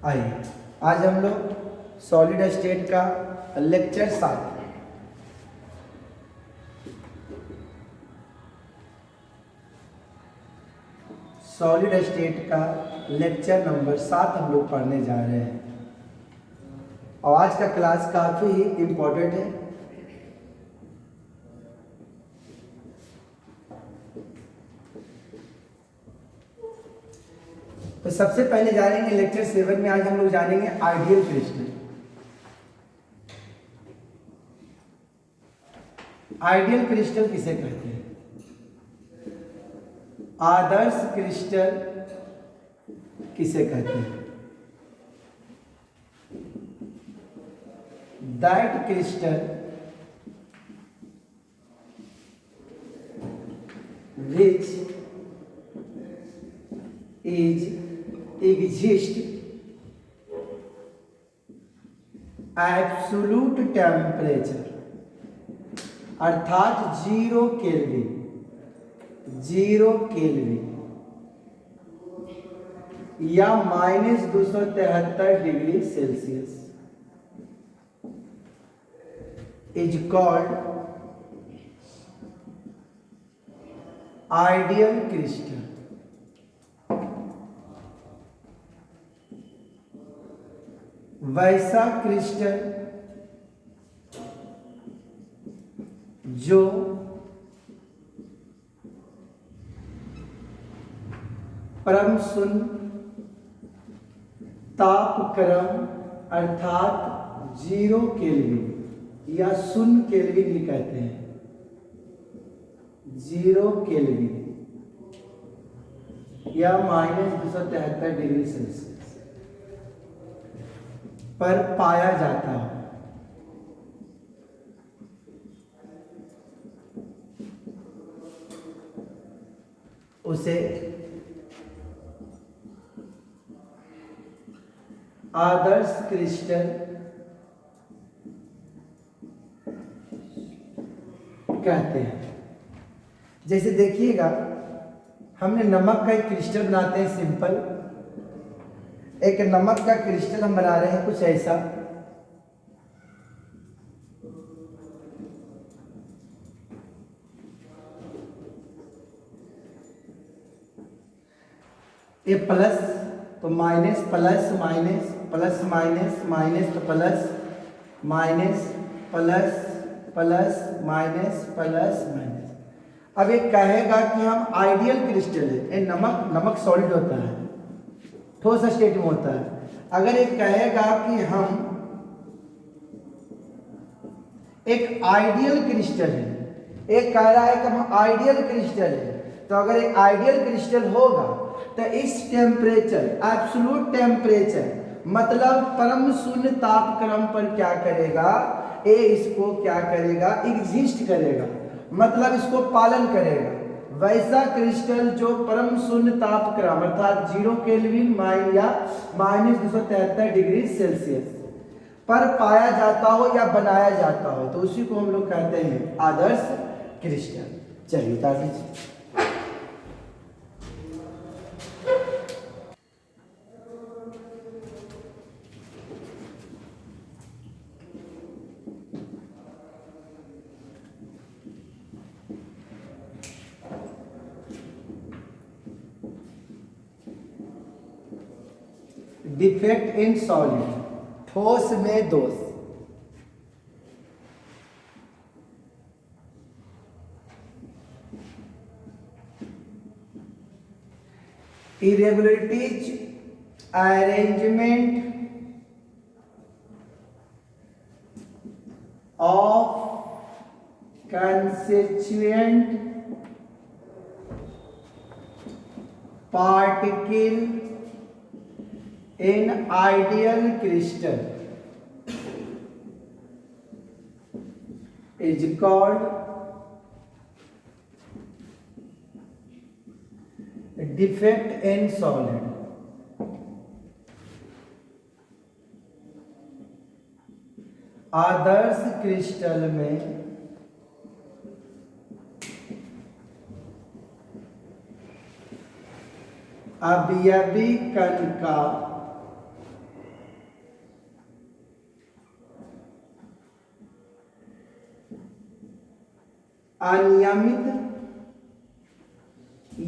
आइए आज हम लोग सॉलिड स्टेट का लेक्चर 7 सॉलिड स्टेट का लेक्चर नंबर 7 हम लोग पढ़ने जा रहे हैं। और आज का क्लास काफ़ी ही इम्पोर्टेंट है। तो सबसे पहले जानेंगे लेक्चर 7 में। आज हम लोग जानेंगे आइडियल क्रिस्टल। आइडियल क्रिस्टल किसे कहते हैं? आदर्श क्रिस्टल किसे कहते हैं? That crystal which is exist absolute temperature अर्थात 0 केल्विन या -273 degree Celsius is called ideal crystal. वैसा क्रिस्टल जो परम शून्य तापक्रम अर्थात 0 केल्विन या शून्य केल्विन भी कहते हैं, 0 केल्विन या -273 डिग्री सेल्सियस पर पाया जाता है। उसे आदर्श क्रिस्टल कहते हैं। जैसे देखिएगा, हमने नमक का एक क्रिस्टल बनाते हैं सिंपल। एक नमक का क्रिस्टल हम बना रहे हैं कुछ ऐसा। ये प्लस तो minus, plus minus, plus minus, minus तो plus, minus plus, plus minus, plus minus. अब ये कहेगा कि हम आइडियल क्रिस्टल है। ये नमक सॉलिड होता है, ठोस स्टेट में होता है। अगर ये कहेगा कि हम एक आइडियल क्रिस्टल है, एक कह रहा है कि हम आइडियल क्रिस्टल है, तो अगर एक आइडियल क्रिस्टल होगा तो इस टेम्परेचर एब्सोल्यूट टेम्परेचर मतलब परम शून्य तापक्रम पर क्या करेगा? ये इसको क्या करेगा? एग्जिस्ट करेगा, मतलब इसको पालन करेगा। वैसा क्रिस्टल जो परम शून्य तापक्रम अर्थात 0 केल्विन या -273 डिग्री सेल्सियस पर पाया जाता हो या बनाया जाता हो, तो उसी को हम लोग कहते हैं आदर्श क्रिस्टल। चलिए बता दीजिए। डिफेक्ट इन सॉलिड, ठोस में दोष। Irregularities arrangement of constituent particle in ideal crystal is called defect in solid। Adarsh crystal में अवयवी कण का अनियमित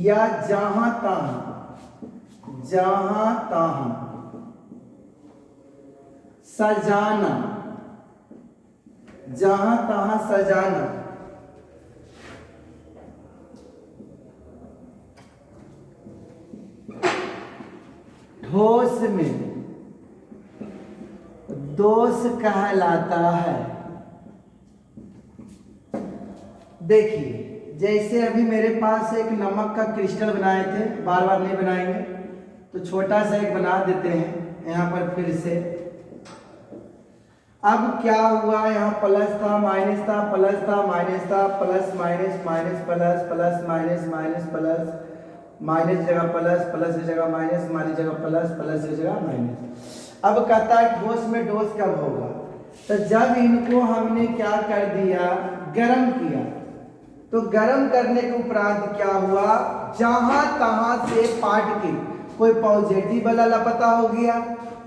या जहां तहां सजाना, जहां तहां सजाना, ठोस में दोष कहलाता है। देखिए जैसे अभी मेरे पास एक नमक का क्रिस्टल बनाए थे, बार बार नहीं बनाएंगे तो छोटा सा एक बना देते हैं यहाँ पर फिर से। अब क्या हुआ, यहाँ प्लस था माइनस था, प्लस था माइनस था, plus minus minus plus, plus minus minus plus, minus जगह प्लस, प्लस की जगह माइनस, माइनस जगह प्लस, प्लस की जगह माइनस। अब कहता है ठोस में डोज कब होगा, तो जब इनको हमने क्या कर दिया, गर्म किया। तो गर्म करने के उपरांत क्या हुआ, जहां तहां से पार्टिकल, कोई पॉजिटिव वाला लापता हो गया,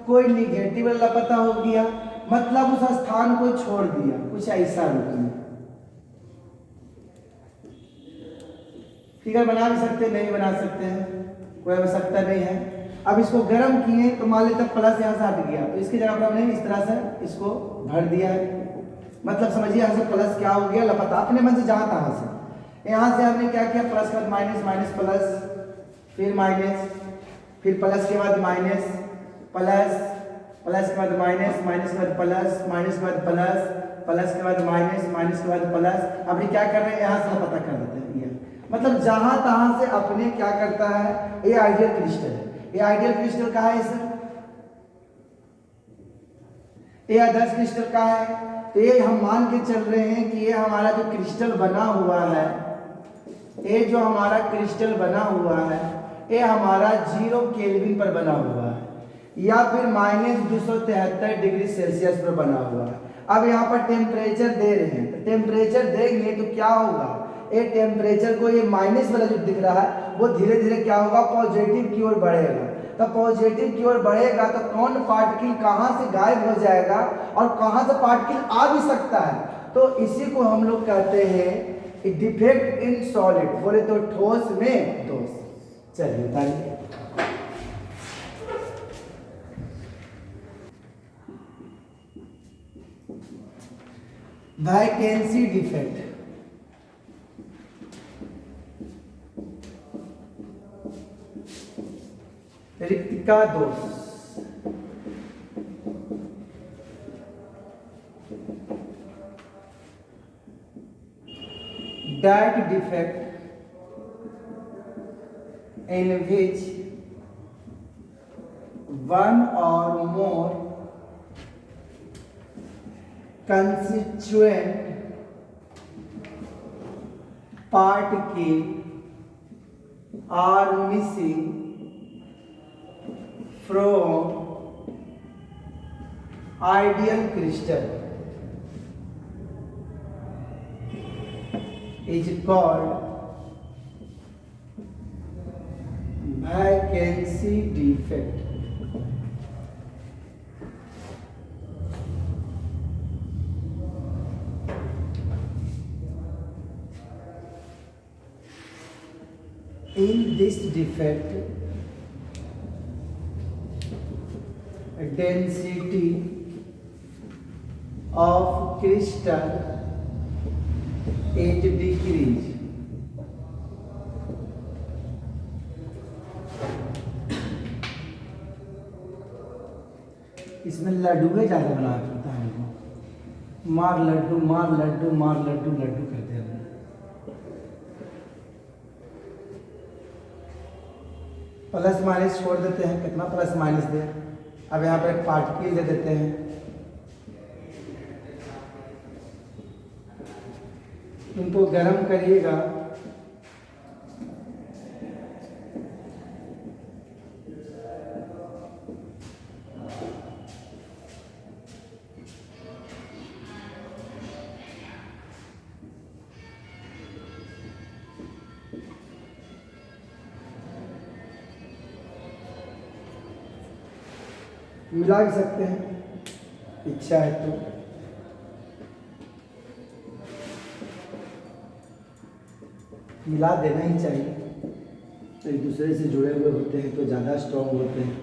कोई निगेटिव वाला लापता हो गया, मतलब उस स्थान को छोड़ दिया। कुछ ऐसा रूप में फिगर बना भी सकते, नहीं बना सकते हैं, कोई आवश्यकता नहीं है। अब इसको गर्म किए तो मान लेते प्लस यहाँ से हट गया, तो इसकी जगह पर हमने इस तरह से इसको भर दिया है। मतलब समझिए यहाँ से प्लस क्या हो गया, लापता अपने मन से जहाँ तहाँ से। यहाँ से हमने क्या किया, प्लस के बाद माइनस, माइनस प्लस, फिर माइनस, फिर प्लस के बाद माइनस, प्लस, प्लस के बाद माइनस, माइनस के बाद प्लस, माइनस के बाद प्लस, प्लस के बाद माइनस, माइनस के बाद प्लस। अब ये क्या कर रहे हैं, यहाँ से लापता कर देते हैं। ये मतलब जहां तहां से अपने क्या करता है, ये आइडियल क्रिस्टल है। ये आइडियल क्रिस्टल का है सर, ये आदर्श क्रिस्टल का है। तो ये हम मान के चल रहे हैं कि ये हमारा जो क्रिस्टल बना हुआ है, ये जो हमारा क्रिस्टल बना हुआ है, ये हमारा 0 केल्विन पर बना हुआ है या फिर -273 डिग्री सेल्सियस पर बना हुआ है। अब यहाँ पर टेम्परेचर दे रहे हैं, तो टेम्परेचर देंगे तो क्या होगा, ये टेम्परेचर को, ये माइनस वाला जो दिख रहा है वो धीरे धीरे क्या होगा, पॉजिटिव की ओर बढ़ेगा। तो पॉजिटिव की ओर बढ़ेगा तो कौन पार्टिकल कहाँ से गायब हो जाएगा और कहाँ से पार्टिकल आ भी सकता है। तो इसी को हम लोग कहते हैं डिफेक्ट इन सॉलिड, बोले तो ठोस में दोष। चलिए बताइए, वैकेंसी डिफेक्ट, रिक्तिका दोष। That defect in which one or more constituent particles are missing from ideal crystal is called vacancy defect. In this defect, density of crystal is decreased. इसमें लड्डू ज़्यादा बना करता है, मार लड्डू मार लड्डू मार लड्डू लड्डू करते हैं। प्लस माइनस छोड़ देते हैं, कितना प्लस माइनस दे। अब यहाँ पर एक पार्टिकल दे देते हैं, इनको गर्म करिएगा, मिला भी सकते हैं इच्छा है तो। मिला देना ही चाहिए, तो एक दूसरे से जुड़े हुए होते हैं तो ज़्यादा स्ट्रॉन्ग होते हैं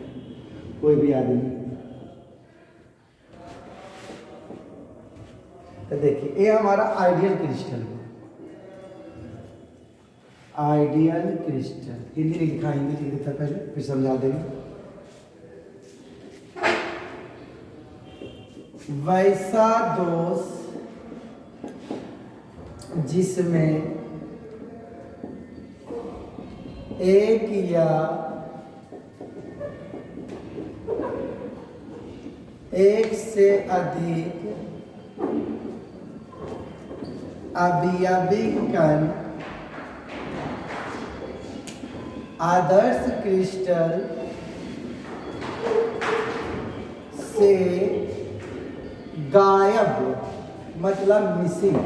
कोई भी आदमी। तो देखिए ये हमारा आइडियल क्रिस्टल है, आइडियल क्रिस्टल। हिंदी लिखा, हिंदी लिख देता पहले फिर समझा देंगे। वैसा दोष जिसमें एक या एक से अधिक अवयवी कण आदर्श क्रिस्टल से गायब, मतलब मिसिंग,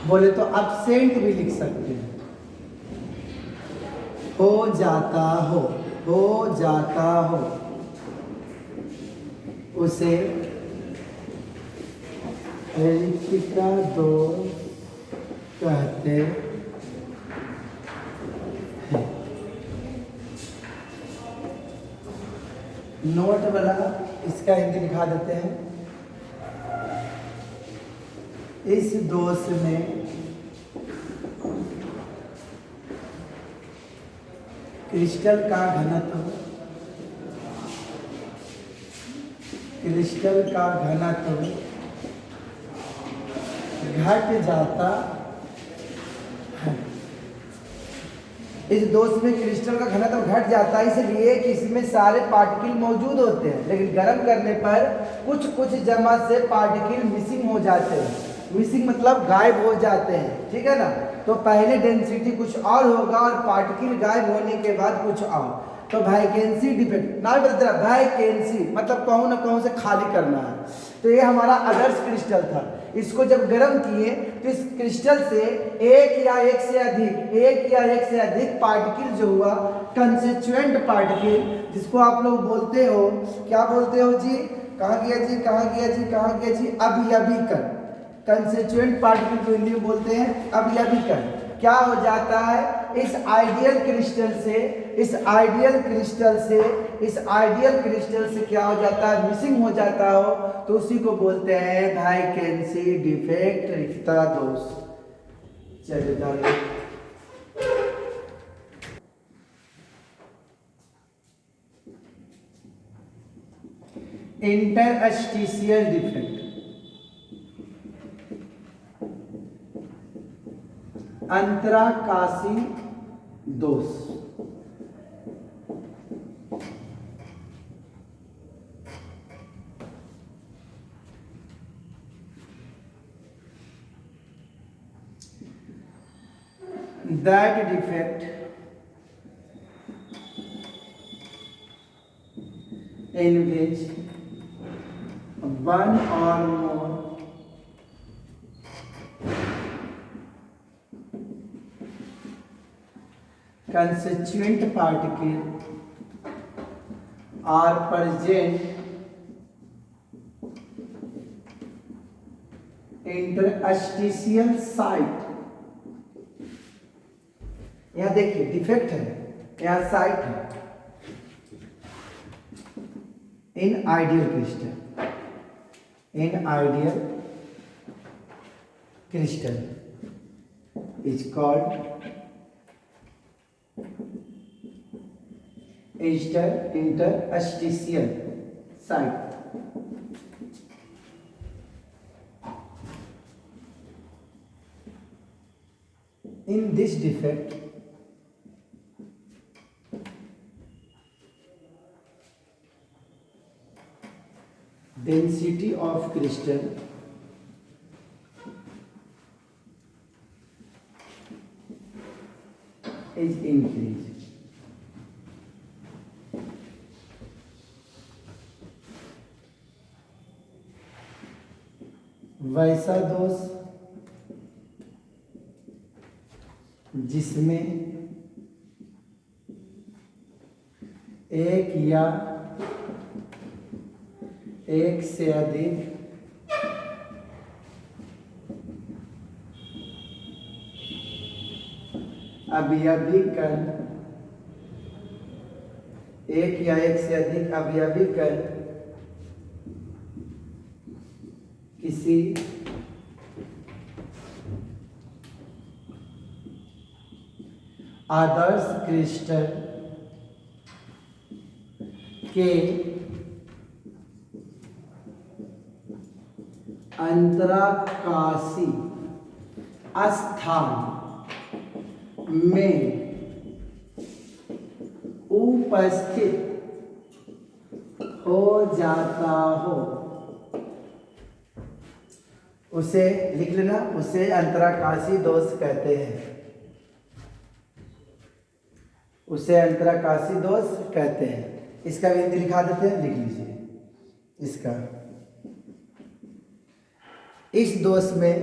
बोले तो एब्सेंट भी लिख सकते हैं, हो जाता हो, उसे रिक्तिका दोष कहते हैं। नोट वाला इसका हिंदी दिखा देते हैं। इस दोष में क्रिस्टल का घनत्व घट जाता है। इस दोष में क्रिस्टल का घनत्व घट जाता है इसलिए कि इसमें सारे पार्टिकल मौजूद होते हैं, लेकिन गर्म करने पर कुछ जमा से पार्टिकल मिसिंग हो जाते हैं। मिसिंग मतलब गायब हो जाते हैं, ठीक है ना। तो पहले डेंसिटी कुछ और होगा और पार्टिकल गायब होने के बाद कुछ और, तो वैकेंसी डिफेक्ट ना बता, वैकेंसी मतलब कहूँ ना कहूँ से खाली करना है। तो ये हमारा आदर्श क्रिस्टल था। इसको जब गर्म किए तो इस क्रिस्टल से एक या एक से अधिक पार्टिकल जो हुआ, कंस्टिट्यूएंट पार्टिकल, जिसको आप लोग बोलते हो, क्या बोलते हो जी, कहाँ गया जी, अवयवी कण। कंस्टिट्यूएंट पार्टिकल को हिंदी में बोलते हैं अवयवी कण। क्या हो जाता है, इस आइडियल क्रिस्टल से क्या हो जाता है, मिसिंग हो जाता हो, तो उसी को बोलते हैं वैकेंसी डिफेक्ट, रिक्तता दोष। चलिए इंटरस्टिशियल डिफेक्ट, अंतराकाशी दोष। That defect in which one or more constituent particle are present interstitial site। यहाँ देखिए डिफेक्ट है, यहाँ साइट है। In ideal crystal is called interstitial site। In this defect, density of crystal is increased। वैसा दोष जिसमें एक या एक से अधिक अवयवी कण, एक या एक से अधिक अवयवी कण किसी आदर्श क्रिस्टल के अंतराकाशी स्थान में उपस्थित हो जाता हो, उसे लिख लेना, उसे अंतराकाशी दोष कहते हैं, उसे अंतराकाशी दोष कहते हैं। इसका भी हिंदी लिखा देते हैं, लिख लीजिए इसका। इस दोष में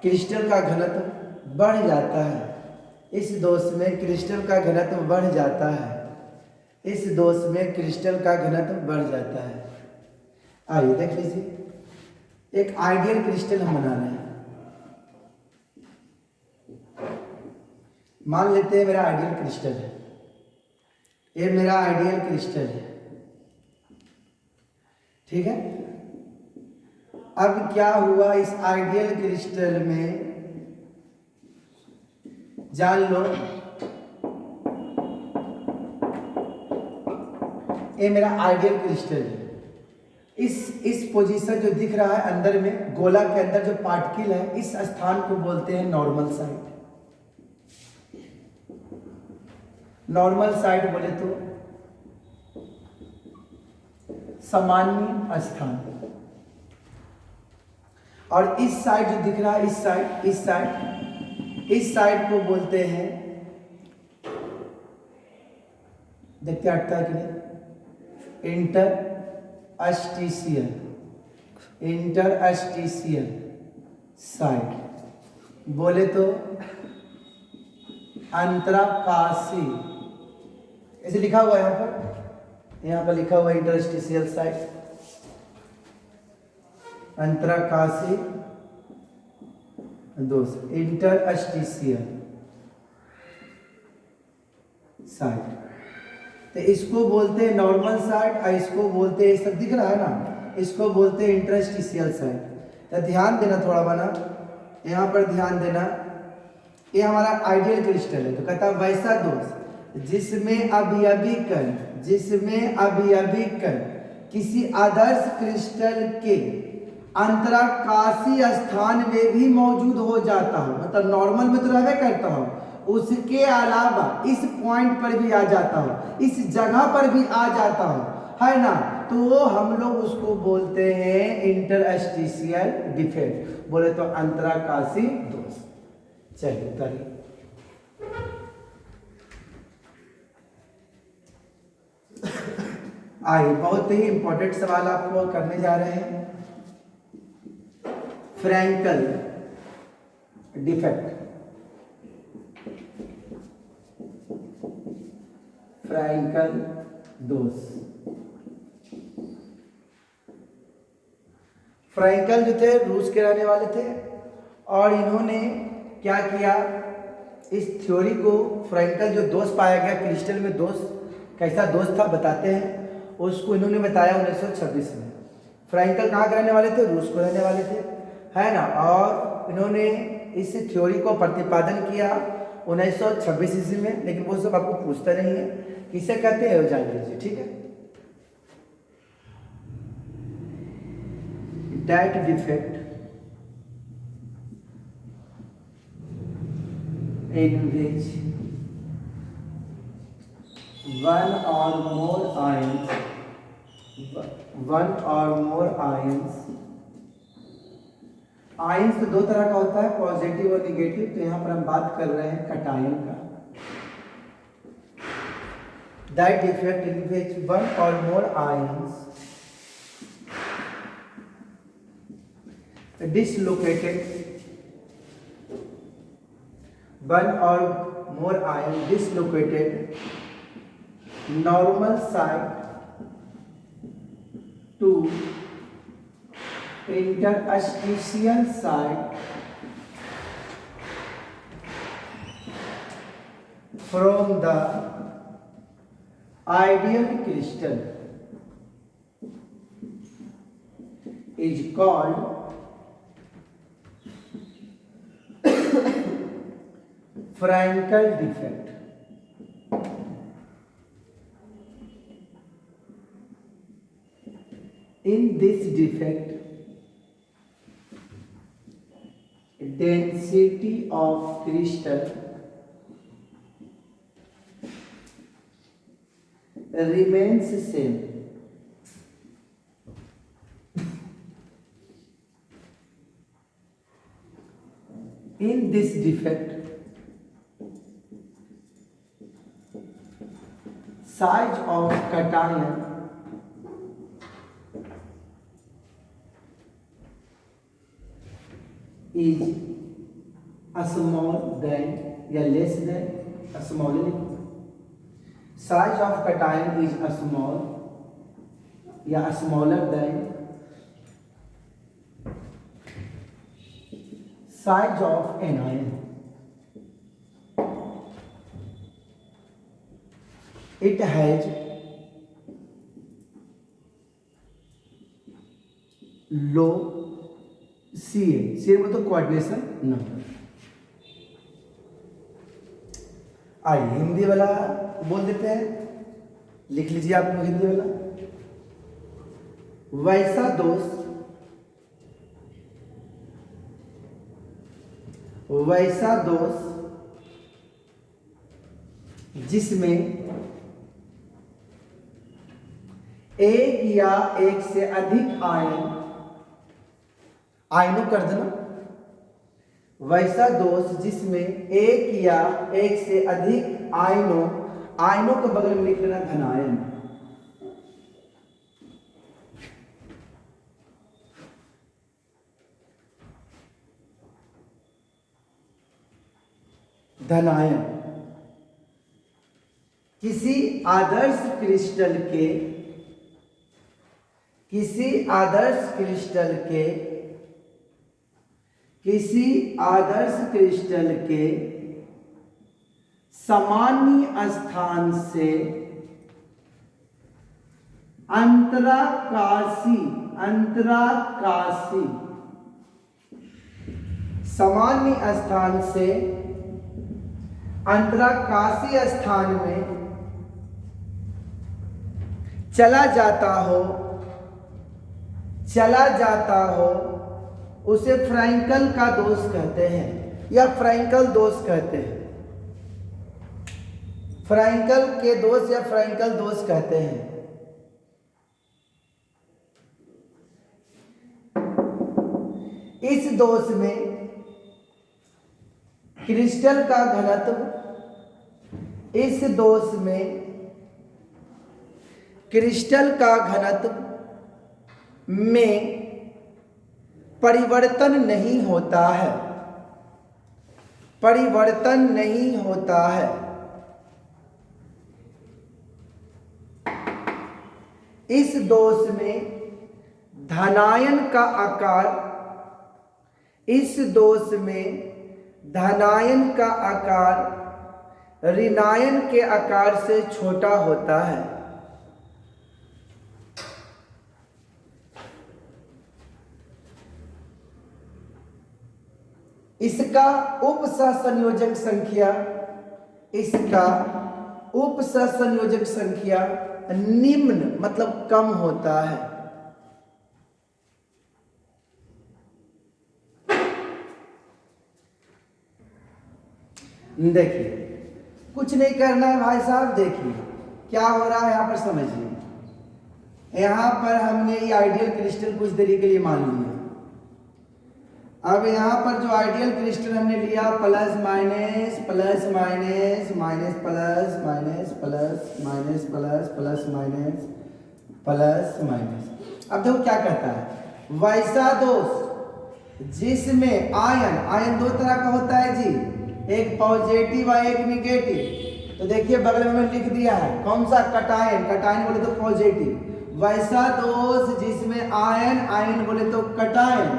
क्रिस्टल का घनत्व बढ़ जाता है, इस दोष में क्रिस्टल का घनत्व बढ़ जाता है, इस दोष में क्रिस्टल का घनत्व बढ़ जाता है। आइए देख लीजिए, एक आइडियल क्रिस्टल हम बना रहे हैं। मान लेते हैं मेरा आइडियल क्रिस्टल है, ये मेरा आइडियल क्रिस्टल है, ठीक है। अब क्या हुआ, इस आइडियल क्रिस्टल में जान लो ये मेरा आइडियल क्रिस्टल है। इस पोजीशन जो दिख रहा है अंदर में, गोला के अंदर जो पार्टिकल है, इस स्थान को बोलते हैं नॉर्मल साइड। नॉर्मल साइड बोले तो सामान्य स्थान। और इस साइड जो दिख रहा है, इस साइड को बोलते हैं, देखते हटता है कि नहीं, इंटरस्टिशियल साइड बोले तो अंतराकाशी, ऐसे लिखा हुआ है यहाँ पर लिखा हुआ है इंटरस्टिशियल साइड, अंतराकाशी दोष, इंटरस्टिशियल साइड। तो इसको बोलते हैं नॉर्मल साइड और इसको बोलते हैं, सब दिख रहा है ना, इसको बोलते हैं इंटरस्टिशियल साइड। तो ध्यान देना थोड़ा बना, यहाँ पर ध्यान देना, ये हमारा आइडियल क्रिस्टल है। तो कहता है वैसा दोष जिसमें अवयवी कण किसी आदर्श क्रिस्टल के अंतराकाशी स्थान में भी मौजूद हो जाता हो, मतलब नॉर्मल में तो रहवे करता हो, उसके अलावा इस पॉइंट पर भी आ जाता हो, इस जगह पर भी आ जाता हो, है ना, तो हम लोग उसको बोलते हैं इंटरस्टिशियल डिफेक्ट, बोले तो अंतराकाशी दोष। चलिए करिए, आइए बहुत ही इंपॉर्टेंट सवाल आपको करने जा रहे हैं। फ्रैंकल डिफेक्ट, फ्रैंकल दोष। फ्रैंकल जो थे रूस के रहने वाले थे, और इन्होंने क्या किया, इस थ्योरी को, फ्रैंकल जो दोष पाया गया क्रिस्टल में, दोष कैसा दोष था बताते हैं, उसको इन्होंने बताया 1926 में। फ्रैंकल कहाँ के रहने वाले थे, रूस को रहने वाले थे, है ना, और इन्होंने इस थ्योरी को प्रतिपादन किया 1926 ईस्वी में, लेकिन वो सब आपको पूछता नहीं है किसे कहते हैं, जान लीजिए, ठीक है। That defect in which one or more ions तो दो तरह का होता है, पॉजिटिव और निगेटिव। तो यहां पर हम बात कर रहे हैं कटायन का। That defect in which one और मोर ions dislocated, one or more ion dislocated normal side to interstitial site from the ideal crystal is called Frankel defect. In this defect, density of crystal remains same. In this defect, size of cation is small than या less than smaller. Size of cation is small या smaller than size of anion. It has low CA मतलब coordination number. आइए हिंदी वाला बोल देते हैं, लिख लीजिए आप लोग हिंदी वाला. वैसा दोष जिसमें एक या एक से अधिक आयनों कर देना. वैसा दोष जिसमें एक या एक से अधिक आयनों के बगल में लिख लेना धनायन. धनायन किसी आदर्श क्रिस्टल के सामान्य स्थान से अंतराकाशी सामान्य स्थान से अंतराकाशी स्थान में चला जाता हो उसे फ्रैंकल का दोष कहते हैं या फ्रैंकल दोष कहते हैं. फ्रैंकल के दोष या फ्रैंकल दोष कहते हैं. इस दोष में क्रिस्टल का घनत्व में परिवर्तन नहीं होता है. इस दोष में धनायन का आकार ऋणायन के आकार से छोटा होता है. इसका उपसहसंयोजक संख्या निम्न मतलब कम होता है. देखिए कुछ नहीं करना है भाई साहब. देखिए क्या हो रहा है यहाँ पर, समझिए. यहाँ पर हमने ये आइडियल क्रिस्टल कुछ देरी के लिए मान लिया. अब यहाँ पर जो आइडियल क्रिस्टल हमने लिया plus minus plus minus minus plus minus plus minus plus plus minus plus minus. अब देखो क्या कहता है, वैसा दोष जिसमें आयन दो तरह का होता है जी, एक पॉजिटिव और एक निगेटिव. तो देखिए बगल में मैंने लिख दिया है कौन सा, कटायन बोले तो पॉजिटिव. वैसा दोष जिसमें आयन, आयन बोले तो कटायन,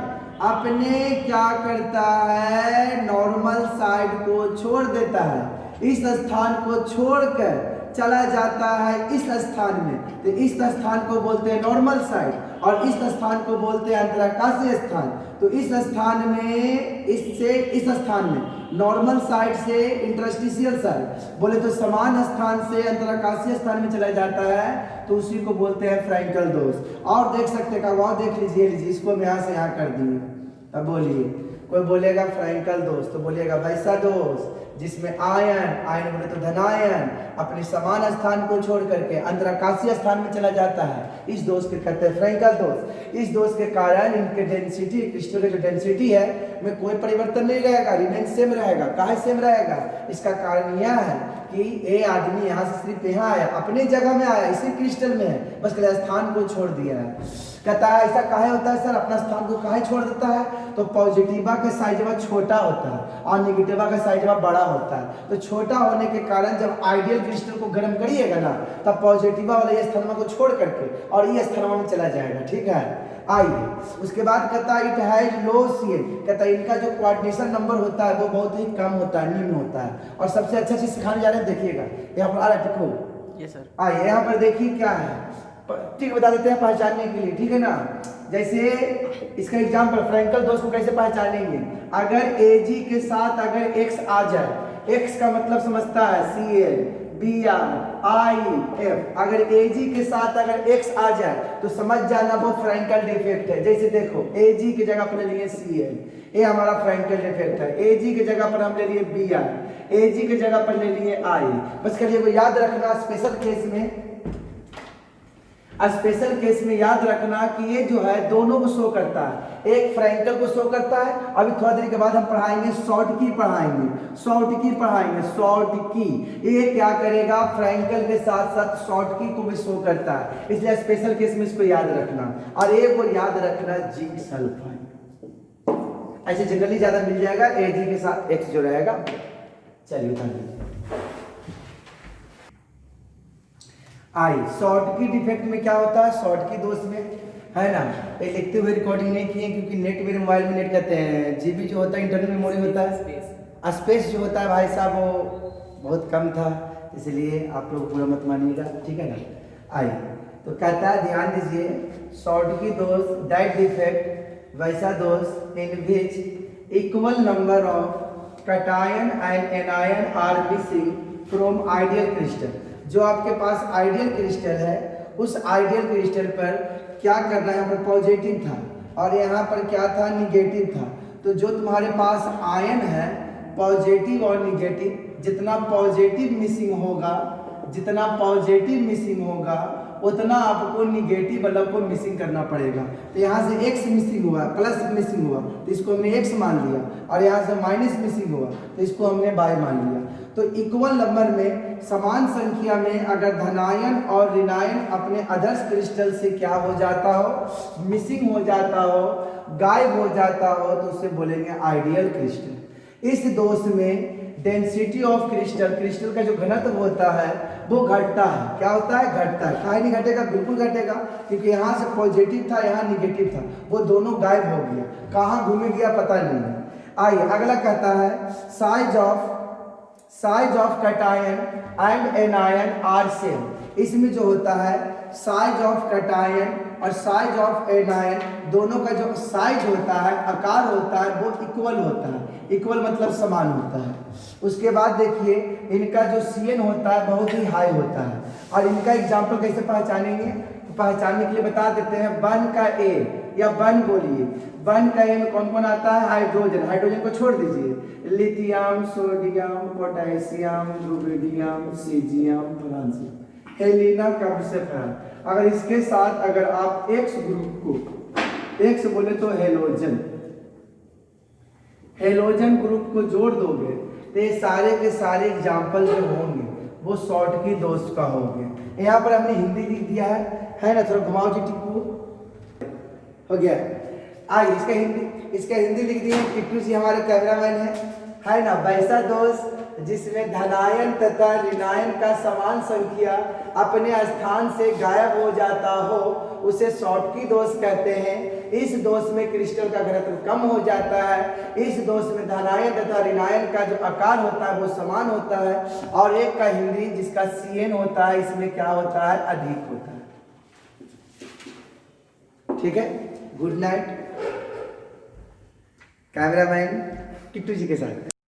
अपने क्या करता है, नॉर्मल साइड को छोड़ देता है, इस स्थान को छोड़कर चला जाता है इस स्थान में, तो इस स्थान को बोलते हैं नॉर्मल साइड और इस स्थान को बोलते हैं अंतराकाशीय स्थान। तो इस स्थान में, इससे इस स्थान में नॉर्मल साइड से इंटरस्टिशियल साइड बोले तो समान स्थान से अंतराकाशीय स्थान में चला जाता है, तो उसी को बोलते हैं फ्रैंकल दोष। और देख सकते का वह देख लीजिए, इसको हम यहाँ से यहाँ कर दिए। अब बोलिए, कोई बोलेगा फ्रैंकल दोष तो बोलिएगा वैसा दोष जिसमें आयन, आयन बोले तो धनायन, अपने समान स्थान को छोड़ करके अंतराकाशीय स्थान में चला जाता है, इस दोष के कहते हैं फ्रैंकल दोष। इस दोष के कारण इनके डेंसिटी, क्रिस्टल का जो डेंसिटी है में कोई परिवर्तन नहीं रहेगा, रिमेन सेम रहेगा। काहे सेम रहेगा? इसका कारण यह है कि ये आदमी यहाँ से सिर्फ यहाँ आया, अपने जगह में आया, इसी क्रिस्टल में है, बस स्थान को छोड़ दिया है। कहता है ऐसा काहे होता है सर, अपना स्थान को काहे छोड़ देता है? तो पॉजिटिवा का साइजवा छोटा होता है और निगेटिवा का साइजवा बड़ा होता है। तो छोटा होने के कारण जब आइडियल क्रिस्टल को गर्म करिएगा ना, तब पॉजिटिवा वाला ये स्थानमा को छोड़ करके और ये स्थानमा में चला जाएगा। ठीक है, आइए उसके बाद कहता है इट हैज लो सीएन, कहता है इनका जो कोऑर्डिनेशन नंबर होता है वो बहुत ही कम होता है, निम्न होता है। और सबसे अच्छा चीज सिखाने जा रहे हैं, देखिएगा यहाँ पर आ रहा है, देखो ये सर, आइए यहाँ पर देखिए क्या है, ठीक बता देते हैं पहचानने के लिए, ठीक है ना। जैसे इसका एग्जाम्पल, फ्रैंकल दोष को कैसे पहचानेंगे? अगर AG के साथ अगर X आ जाए, X का मतलब समझता है Cl, Br, IF, अगर AG के साथ अगर X आ जाए तो समझ जाना वो फ्रैंकल डिफेक्ट है। जैसे देखो AG की जगह पर ले लिए Cl, ये हमारा फ्रैंकल डिफेक्ट है। AG की जगह पर हम ले लिए Br, AG की जगह पर ले लिए I। बस करिए वो याद रखना, स्पेशल केस में, स्पेशल केस में याद रखना कि ये जो है दोनों को शो करता है, एक फ्रैंकल को शो करता है। अभी थोड़ा देर के बाद हम पढ़ाएंगे शॉर्ट की, पढ़ाएंगे शॉर्ट की, पढ़ाएंगे शॉर्ट की। ये क्या करेगा, फ्रैंकल के साथ साथ शॉर्ट की को भी शो करता है, इसलिए स्पेशल केस में इसको याद रखना। और एक को याद रखना जिंक सल्फाइड, ऐसे जनरली ज्यादा मिल जाएगा, AG के साथ X जो रहेगा। चलिए बता दीजिए, आई शॉर्ट की डिफेक्ट में क्या होता है, शॉर्ट की दोष में है ना, ये लिखते हुए रिकॉर्डिंग नहीं किए क्योंकि नेट मेरे मोबाइल में नेट कहते हैं, जीबी जो होता है इंटरनल मेमोरी होता है, स्पेस जो होता है भाई साहब वो बहुत कम था, इसलिए आप लोग पूरा मत मानिएगा, ठीक है ना। आई तो कहता है ध्यान दीजिए, शॉर्ट की दोष दैट डिफेक्ट वैसा दोष in which equal number of cation and anion are missing from ideal crystal. जो आपके पास आइडियल क्रिस्टल है, उस आइडियल क्रिस्टल पर क्या करना है, यहाँ पर पॉजिटिव था और यहाँ पर क्या था, निगेटिव था। तो जो तुम्हारे पास आयन है, पॉजिटिव और निगेटिव, जितना पॉजिटिव मिसिंग होगा, जितना पॉजिटिव मिसिंग होगा उतना आपको निगेटिव वाला को मिसिंग करना पड़ेगा। तो यहाँ से X मिसिंग हुआ, प्लस मिसिंग हुआ तो इसको हमने X मान लिया, और यहाँ से माइनस मिसिंग हुआ तो इसको हमने Y मान लिया। तो इक्वल नंबर में, समान संख्या में अगर धनायन और ऋणायन अपने अदर्स क्रिस्टल से क्या हो जाता हो, मिसिंग हो जाता हो, गायब हो जाता हो, तो उसे बोलेंगे आइडियल क्रिस्टल। इस दोष में डेंसिटी ऑफ क्रिस्टल, क्रिस्टल का जो घनत्व होता है वो घटता है। क्या होता है, घटता है। काहे नहीं घटेगा, बिल्कुल घटेगा, क्योंकि यहाँ से पॉजिटिव था, यहाँ निगेटिव था, वो दोनों गायब हो गया, कहाँ घूमे गया पता नहीं है। आइए अगला कहता है size of cation and anion are same. इसमें जो होता है साइज ऑफ कटायन और साइज ऑफ एनायन, दोनों का जो साइज होता है, आकार होता है, वो इक्वल होता है। इक्वल मतलब समान होता है। उसके बाद देखिए इनका जो CN होता है बहुत ही हाई होता है। और इनका एग्जाम्पल कैसे पहचानेंगे, तो पहचानने के लिए बता देते हैं, वन का A या वन बोलिए, वन का A में कौन कौन आता है, हाइड्रोजन, हाइड्रोजन को छोड़ दीजिए, lithium, sodium, potassium, rubidium, caesium, francium, हेलिना, कब्सेफेरन। अगर इसके साथ अगर आप X ग्रुप को, X बोले तो हेलोजन, हेलोजन ग्रुप को जोड़ दोगे तो ये सारे के सारे एग्जाम्पल जो होंगे वो शॉर्ट की दोष का होंगे। यहाँ पर हमने हिंदी लिख दिया है ना, थोड़ा घुमाओ जी टिप्पू, हो गया। आइए इसका हिंदी लिख दिए, टिप्पू जी हमारे कैमरामैन है, है ना, वैसा दोष जिसमें धनायन तथा ऋणायन का समान संख्या अपने स्थान से गायब हो जाता हो उसे शॉर्टकी दोष कहते हैं। इस दोष में क्रिस्टल का घनत्व कम हो जाता है। इस दोष में धनायन तथा ऋणायन का जो आकार होता है वो समान होता है, और एक का हिंदी जिसका CN होता है इसमें क्या होता है, अधिक होता है। ठीक है, गुड नाइट। कैमरामैन किट्टू जी के साथ।